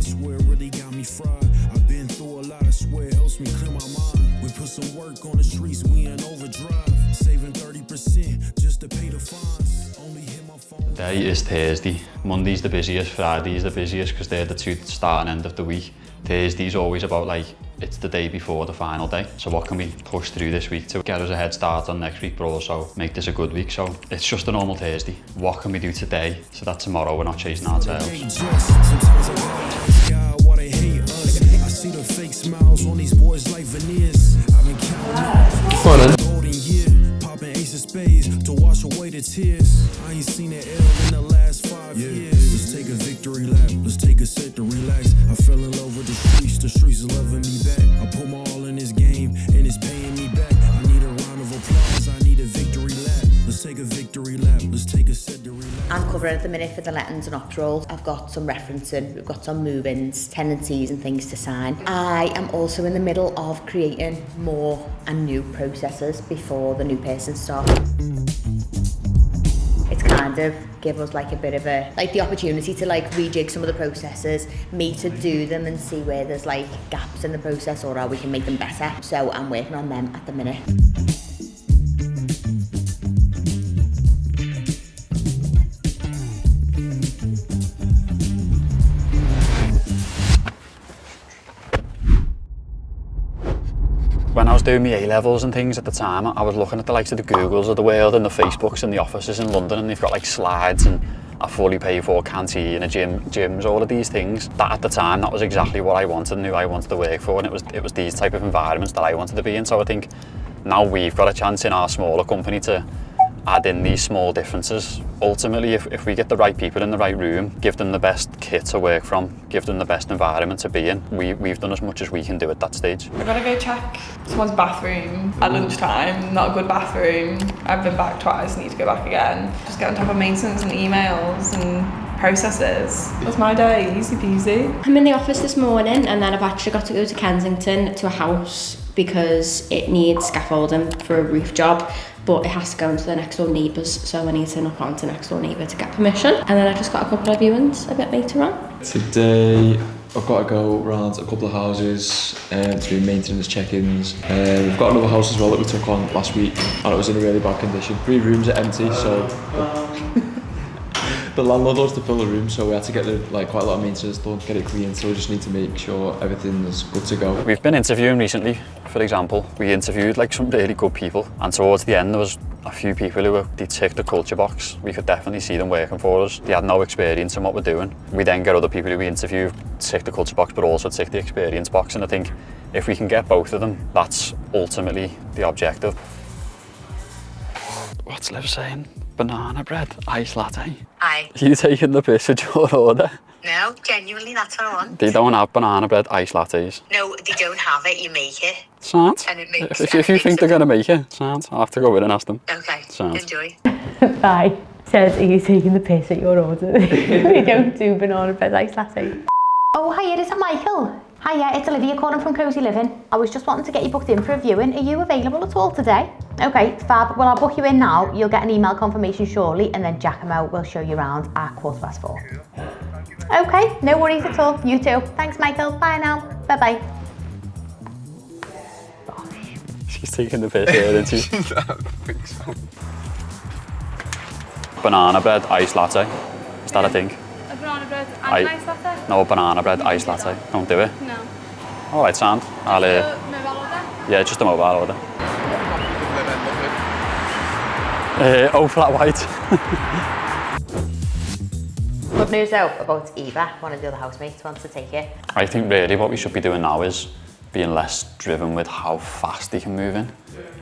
swear it really got me fried. I've been through a lot, I swear it helps me clear my mind. We put some work on the streets, we in overdrive. Saving 30% just to pay the fines. Only hit my phone. The day is Thursday. Monday's the busiest, Friday's the busiest because they're the two start and end of the week. Thursday's always about like, it's the day before the final day. So what can we push through this week to get us a head start on next week, but also make this a good week? So it's just a normal Thursday. What can we do today so that tomorrow we're not chasing our tails? Sometimes I gotta God why they hate us. I see the fake smiles on these boys like veneers. I've been counting golden year, popping ace of spades to wash away the tears. I ain't seen it L in the last 5 years. Let's take a victory lap, let's take a set to relax. I fell in love with the streets are loving me back. I put my all in this game and it's paying me back. I need a round of applause, I need a victory lap. Let's take a victory lap, let's take a set to relax. I'm covering at the minute for the lettings and ops roles. I've got some referencing, we've got some move-ins, tenancies and things to sign. I am also in the middle of creating more and new processes before the new person starts. It's kind of give us like a bit of a, like the opportunity to like rejig some of the processes, me to do them and see where there's like gaps in the process or how we can make them better. So I'm working on them at the minute. When I was doing my A-levels and things at the time, I was looking at the likes of the Googles of the world and the Facebooks and the offices in London, and they've got like slides and a fully paid for canteen, a gym, gyms, all of these things. That at the time, that was exactly what I wanted and who I wanted to work for, and it was these type of environments that I wanted to be in. So I think now we've got a chance in our smaller company to add in these small differences. Ultimately, if we get the right people in the right room, give them the best kit to work from, give them the best environment to be in, we've done as much as we can do at that stage. I've got to go check someone's bathroom at lunchtime, not a good bathroom. I've been back twice, need to go back again. Just get on top of maintenance and emails and processes. That's my day, easy peasy. I'm in the office this morning and then I've actually got to go to Kensington to a house because it needs scaffolding for a roof job, but it has to go into the next door neighbours, so I need to knock on to next door neighbour to get permission. And then I just got a couple of viewings a bit later on. Today I've got to go around a couple of houses to do maintenance check-ins. We've got another house as well that we took on last week and it was in a really bad condition. 3 rooms are empty, so the landlord wants to fill the room, so we had to get quite a lot of maintenance done, get it clean, so we just need to make sure everything is good to go. We've been interviewing recently, for example. We interviewed like some really good people, and towards the end there was a few people who they ticked the culture box. We could definitely see them working for us. They had no experience in what we're doing. We then get other people who we interview tick the culture box but also tick the experience box, and I think if we can get both of them, that's ultimately the objective. What's Liv saying? Banana bread, iced latte. Aye. Are you taking the piss at your order? No, genuinely, that's what I want. They don't have banana bread iced lattes. No, they don't have it, you make it. Sound? And it makes If you think they're going to make it, sound. I'll have to go in and ask them. Okay, Sound. enjoy. Bye. Says, are you taking the piss at your order? We don't do banana bread iced latte. Oh, hiya, is that Michael? Hiya, it's Olivia calling from Cosi Living. I was just wanting to get you booked in for a viewing. Are you available at all today? Okay, fab. Well, I'll book you in now. You'll get an email confirmation shortly, and then Giacomo will show you around at 4:15. Okay, no worries at all. You too. Thanks, Michael. Bye now. Bye-bye. She's taking the piss here, isn't she? I don't think so. Banana bread iced latte. Is that a thing? A banana bread and iced latte? No, banana bread iced latte. Don't do it. No. All right, sound. I'll. Mobile order? Yeah, just a mobile order. Oh, flat white. Good news though about Eva, one of the other housemates wants to take it. I think really what we should be doing now is being less driven with how fast they can move in.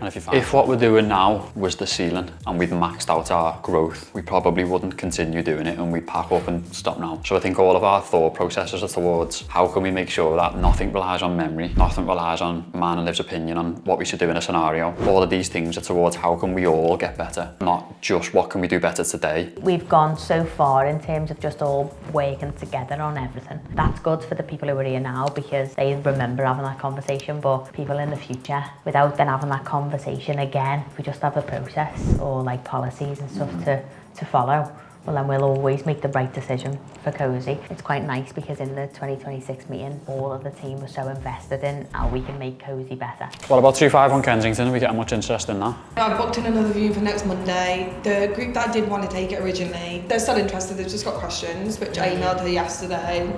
And if what we're doing now was the ceiling and we'd maxed out our growth, we probably wouldn't continue doing it and we'd pack up and stop now. So I think all of our thought processes are towards how can we make sure that nothing relies on memory, nothing relies on man and Liv's opinion on what we should do in a scenario. All of these things are towards how can we all get better, not just what can we do better today. We've gone so far in terms of just all working together on everything. That's good for the people who are here now because they remember having that conversation, but people in the future, without then having that conversation again, we just have a process or like policies and stuff to follow. well then we'll always make the right decision for Cosi. It's quite nice because in the 2026 meeting, all of the team was so invested in how we can make Cosi better. What about 25 on Kensington? Are we getting much interest in that? I've booked in another viewing for next Monday. The group that did want to take it originally, they're still interested, they've just got questions, which I emailed her yesterday.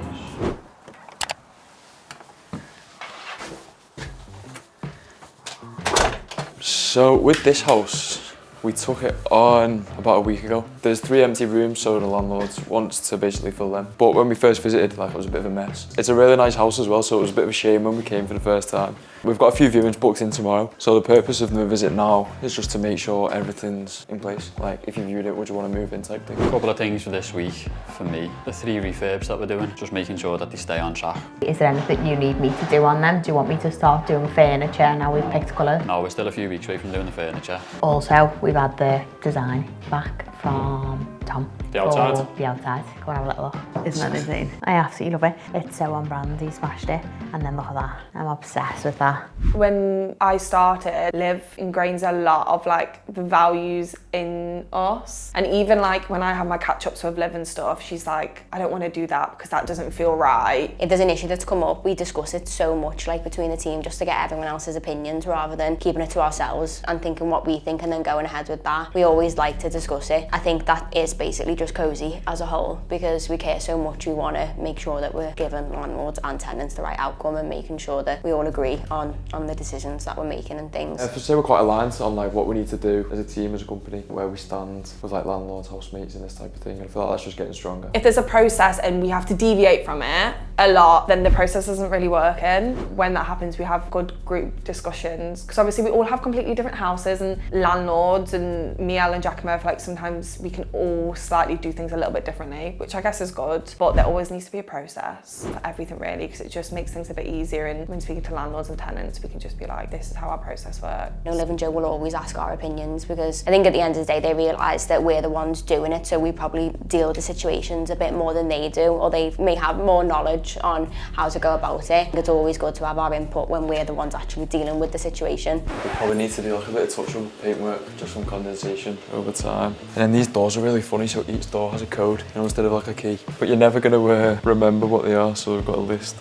So with this house, we took it on about a week ago. There's 3 empty rooms, so the landlords wants to basically fill them. But when we first visited, like, it was a bit of a mess. It's a really nice house as well, so it was a bit of a shame when we came for the first time. We've got a few viewings booked in tomorrow, so the purpose of the visit now is just to make sure everything's in place. Like, if you viewed it, would you want to move in type thing. A couple of things for this week for me. The 3 refurbs that we're doing, just making sure that they stay on track. Is there anything you need me to do on them? Do you want me to start doing furniture now we've picked colour? No, we're still a few weeks away from doing the furniture. Also, we've had the design back from Tom. The outside? For the outside. Go and have a little look. Isn't that insane? I absolutely love it. It's so on brand, he smashed it. And then look at that. I'm obsessed with that. When I started, Liv ingrains a lot of like the values in us. And even like when I have my catch-ups with Liv and stuff, she's like, I don't want to do that because that doesn't feel right. If there's an issue that's come up, we discuss it so much, like between the team, just to get everyone else's opinions rather than keeping it to ourselves and thinking what we think and then going ahead with that. We always like to discuss it. I think that is basically just Cosi as a whole, because we care so much. We want to make sure that we're giving landlords and tenants the right outcome and making sure that we all agree on the decisions that we're making and things. I say we're quite aligned on like what we need to do as a team, as a company, where we stand with like landlords, housemates and this type of thing. And I feel like that's just getting stronger. If there's a process and we have to deviate from it a lot, then the process isn't really working. When that happens, we have good group discussions, because obviously we all have completely different houses and landlords, and Miel and Giacomo, like sometimes we can all slightly do things a little bit differently, which I guess is good, but there always needs to be a process for everything really, because it just makes things a bit easier. And when speaking to landlords and tenants, we can just be like, this is how our process works. You know, Liv and Joe will always ask our opinions, because I think at the end of the day they realise that we're the ones doing it, so we probably deal with the situations a bit more than they do, or they may have more knowledge on how to go about it. It's always good to have our input when we're the ones actually dealing with the situation. We probably need to do like a bit of touch-up paintwork, just some condensation over time. And then these doors are really funny, so each door has a code, you know, instead of like a key. But you're never going to remember what they are, so we've got a list.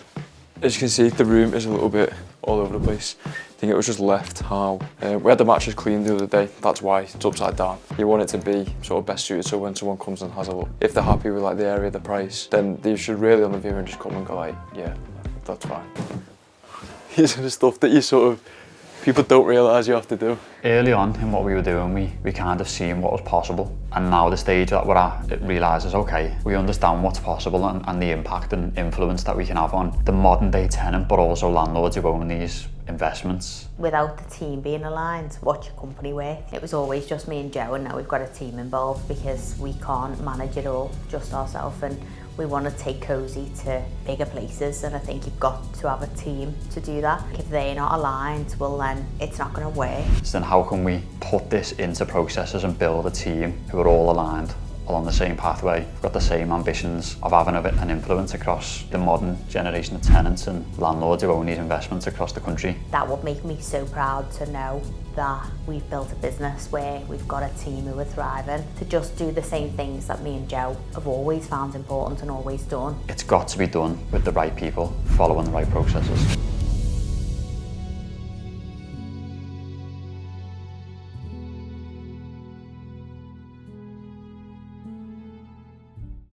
As you can see, the room is a little bit all over the place. I think it was just left how. We had the mattress cleaned the other day, that's why it's upside down. You want it to be sort of best suited, so when someone comes and has a look, if they're happy with like the area, the price, then they should really on the view and just come and go like, yeah, that's fine. These are the stuff that you sort of, people don't realise you have to do. Early on in what we were doing, we kind of seen what was possible. And now the stage that we're at, it realises, okay, we understand what's possible and the impact and influence that we can have on the modern day tenant, but also landlords who own these investments. Without the team being aligned, what's your company worth? It was always just me and Joe, and now we've got a team involved because we can't manage it all just ourselves, and we want to take Cosi to bigger places, and I think you've got to have a team to do that. If they're not aligned, well then it's not going to work. So then how can we put this into processes and build a team who are all aligned along the same pathway, we've got the same ambitions of having an influence across the modern generation of tenants and landlords who own these investments across the country. That would make me so proud to know that we've built a business where we've got a team who are thriving to just do the same things that me and Joe have always found important and always done. It's got to be done with the right people, following the right processes.